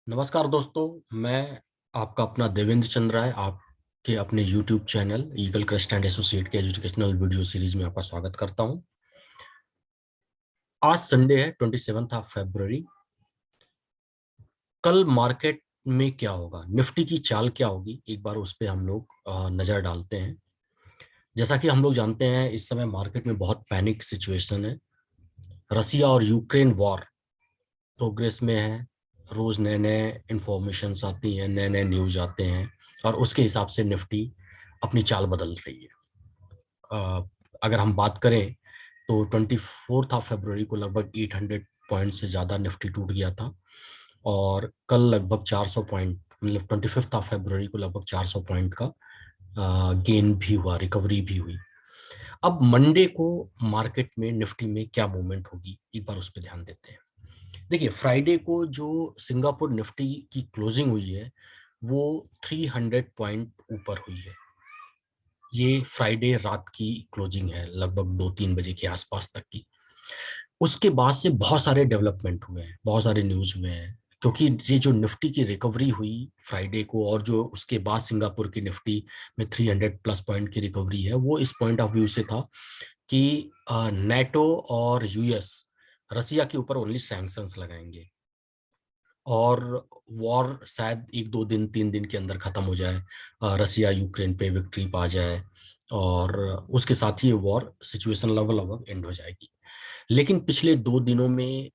नमस्कार दोस्तों, मैं आपका अपना देवेंद्र चंद्रा है। आपके अपने YouTube channel eagle crest and associate के एजुकेशनल वीडियो सीरीज में आपका स्वागत करता हूं। आज संडे है, 27 फरवरी। कल मार्केट में क्या होगा, निफ्टी की चाल क्या होगी, एक बार उस पर हम लोग नजर डालते हैं। जैसा कि हम लोग जानते हैं, इस समय मार्केट में बहुत पैनिक सिचुएशन है। रसिया और यूक्रेन वॉर प्रोग्रेस में है। रोज नए नए इंफॉर्मेशन आती हैं, नए नए न्यूज आते हैं और उसके हिसाब से निफ्टी अपनी चाल बदल रही है। अगर हम बात करें तो 24 फरवरी को लगभग 800 पॉइंट से ज़्यादा निफ्टी टूट गया था और कल लगभग 400 पॉइंट, मतलब 25 फरवरी को लगभग 400 पॉइंट का गेन भी हुआ, रिकवरी भी हुई। अब मंडे को मार्केट में निफ्टी में क्या मूवमेंट होगी, एक बार उस पर ध्यान देते हैं। देखिए, फ्राइडे को जो सिंगापुर निफ्टी की क्लोजिंग हुई है वो 300 पॉइंट ऊपर हुई है। ये फ्राइडे रात की क्लोजिंग है, लगभग 2-3 बजे के आसपास तक की। उसके बाद से बहुत सारे डेवलपमेंट हुए हैं, बहुत सारे न्यूज हुए हैं, क्योंकि ये जो निफ्टी की रिकवरी हुई फ्राइडे को और जो उसके बाद सिंगापुर की निफ्टी में 300 प्लस पॉइंट की रिकवरी है, वो इस पॉइंट ऑफ व्यू से था कि नेटो और यूएस रसिया के ऊपर ओनली सैंक्शंस लगाएंगे और वॉर शायद 1-2 दिन 3 दिन के अंदर खत्म हो जाए, रसिया यूक्रेन पे विक्ट्री पा जाए और उसके साथ ही ये वॉर सिचुएशन लगभग एंड हो जाएगी। लेकिन पिछले 2 दिनों में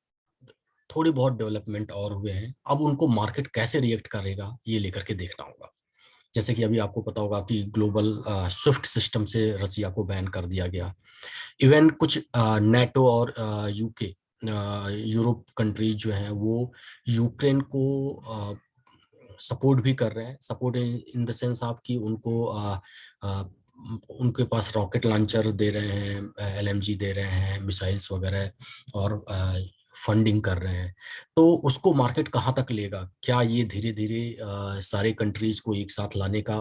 थोड़ी बहुत डेवलपमेंट और हुए हैं। अब उनको मार्केट कैसे रिएक्ट करेगा ये लेकर के देखना होगा। जैसे कि अभी आपको पता होगा कि ग्लोबल स्विफ्ट सिस्टम से रसिया को बैन कर दिया गया। इवन कुछ नेटो और यूके, यूरोप कंट्रीज जो हैं वो यूक्रेन को सपोर्ट भी कर रहे हैं। सपोर्ट इन द सेंस आप कि उनको उनके पास रॉकेट लॉन्चर दे रहे हैं, एलएमजी दे रहे हैं, मिसाइल्स वगैरह, और फंडिंग कर रहे हैं। तो उसको मार्केट कहाँ तक लेगा? क्या ये धीरे धीरे सारे कंट्रीज को एक साथ लाने का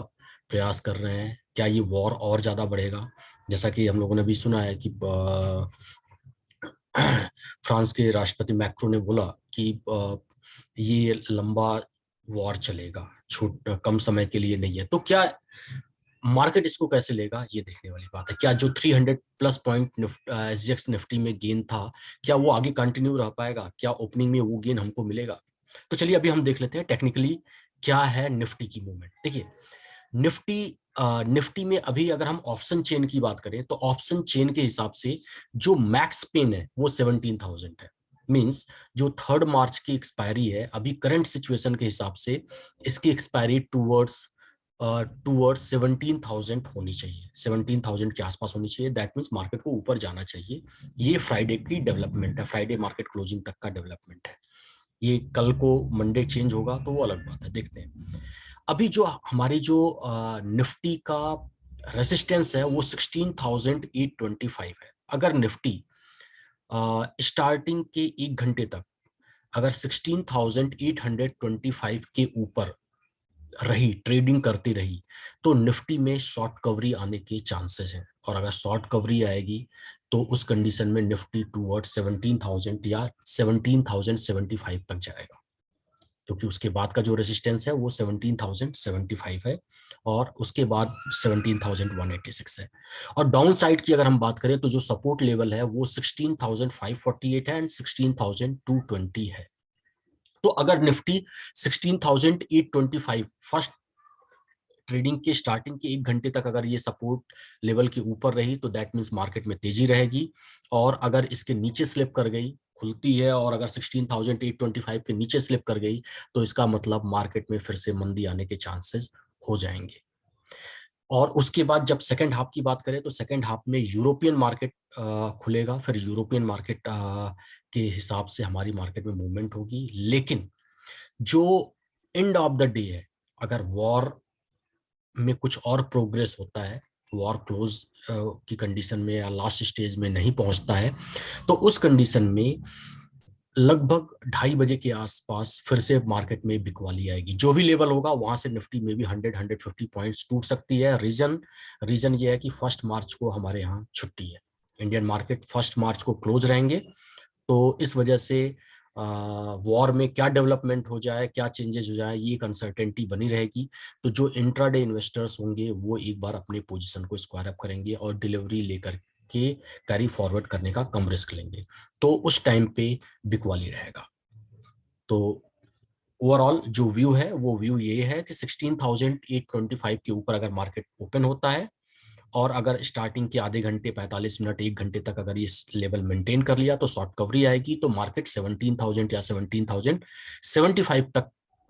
प्रयास कर रहे हैं? क्या ये वॉर और ज्यादा बढ़ेगा? जैसा कि हम लोगों ने भी सुना है कि फ्रांस के राष्ट्रपति मैक्रो ने बोला कि ये लंबा वॉर चलेगा, छोट कम समय के लिए नहीं है। तो क्या मार्केट इसको कैसे लेगा, ये देखने वाली बात है। क्या जो 300 प्लस पॉइंट एसजीएक्स निफ्टी में गेन था, क्या वो आगे कंटिन्यू रह पाएगा? क्या ओपनिंग में वो गेन हमको मिलेगा? तो चलिए अभी हम देख लेते हैं टेक्निकली क्या है निफ्टी की मूवमेंट। देखिए, निफ्टी निफ्टी में अभी अगर हम ऑप्शन चेन की बात करें तो ऑप्शन चेन के हिसाब से जो मैक्स पेन है वो 17,000 है। मींस जो 3 मार्च की एक्सपायरी है, अभी करंट सिचुएशन के हिसाब से इसकी एक्सपायरी टूवर्ड्स टूवर्ड्स 17,000 होनी चाहिए, 17,000 के आसपास होनी चाहिए। दैट मीन्स मार्केट को ऊपर जाना चाहिए। ये फ्राइडे की डेवलपमेंट है, फ्राइडे मार्केट क्लोजिंग तक का डेवलपमेंट है। ये कल को मंडे चेंज होगा तो वो अलग बात है, देखते हैं। अभी जो हमारी जो निफ्टी का रेसिस्टेंस है वो 16,825 है। अगर निफ्टी स्टार्टिंग के 1 घंटे तक अगर 16,825 के ऊपर रही, ट्रेडिंग करती रही, तो निफ्टी में शॉर्ट कवरी आने के चांसेस हैं। और अगर शॉर्ट कवरी आएगी तो उस कंडीशन में निफ्टी टूवर्ड 17,000 या 17,075 तक जाएगा, क्योंकि उसके बाद का जो रेजिस्टेंस है वो 17,075 है और उसके बाद 17,186 है। और डाउन साइड की अगर हम बात करें तो जो सपोर्ट लेवल है वो 16,548 है एंड 16,220 है। तो अगर निफ्टी 16,825 फर्स्ट ट्रेडिंग के स्टार्टिंग के 1 घंटे तक अगर ये सपोर्ट लेवल के ऊपर रही तो दैट मीन्स मार्केट में तेजी रहेगी। और अगर इसके नीचे स्लिप कर गई, खुलती है और अगर 16,825 के नीचे स्लिप कर गई तो इसका मतलब मार्केट में फिर से मंदी आने के चांसेस हो जाएंगे। और उसके बाद जब सेकेंड हाफ की बात करें तो सेकेंड हाफ में यूरोपियन मार्केट खुलेगा, फिर यूरोपियन मार्केट के हिसाब से हमारी मार्केट में मूवमेंट होगी। लेकिन जो एंड ऑफ द डे है, अगर वॉर में कुछ और प्रोग्रेस होता है, वॉर क्लोज की कंडीशन में या लास्ट स्टेज में नहीं पहुंचता है, तो उस कंडीशन में लगभग 2:30 बजे के आसपास फिर से मार्केट में बिकवाली आएगी। जो भी लेवल होगा वहां से निफ्टी में भी 100-150 पॉइंट्स टूट सकती है। रीजन ये है कि 1 मार्च को हमारे यहाँ छुट्टी है, इंडियन मार्केट 1 मार्च को क्लोज रहेंगे। तो इस वजह से वॉर में क्या डेवलपमेंट हो जाए, क्या चेंजेस हो जाए, ये एक अनसर्टेनिटी बनी रहेगी। तो जो इंट्राडे इन्वेस्टर्स होंगे वो एक बार अपने पोजीशन को स्क्वायर अप करेंगे और डिलीवरी लेकर के कैरी फॉरवर्ड करने का कम रिस्क लेंगे, तो उस टाइम पे बिकवाली रहेगा। तो ओवरऑल जो व्यू है वो व्यू ये है कि 16,825 के ऊपर अगर मार्केट ओपन होता है और अगर स्टार्टिंग के आधे घंटे 45 मिनट 1 घंटे तक अगर ये लेवल मेंटेन कर लिया तो शॉर्ट कवरी आएगी, तो मार्केट 17,000 या 17,075 तक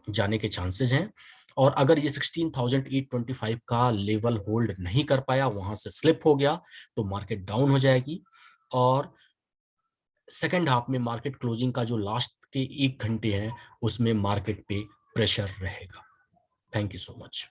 जाने के चांसेस हैं। और अगर ये 16,825 का लेवल होल्ड नहीं कर पाया, वहां से स्लिप हो गया, तो मार्केट डाउन हो जाएगी। और सेकेंड हाफ में मार्केट क्लोजिंग का जो लास्ट के 1 घंटे हैं उसमें मार्केट पे प्रेशर रहेगा। Thank you so much.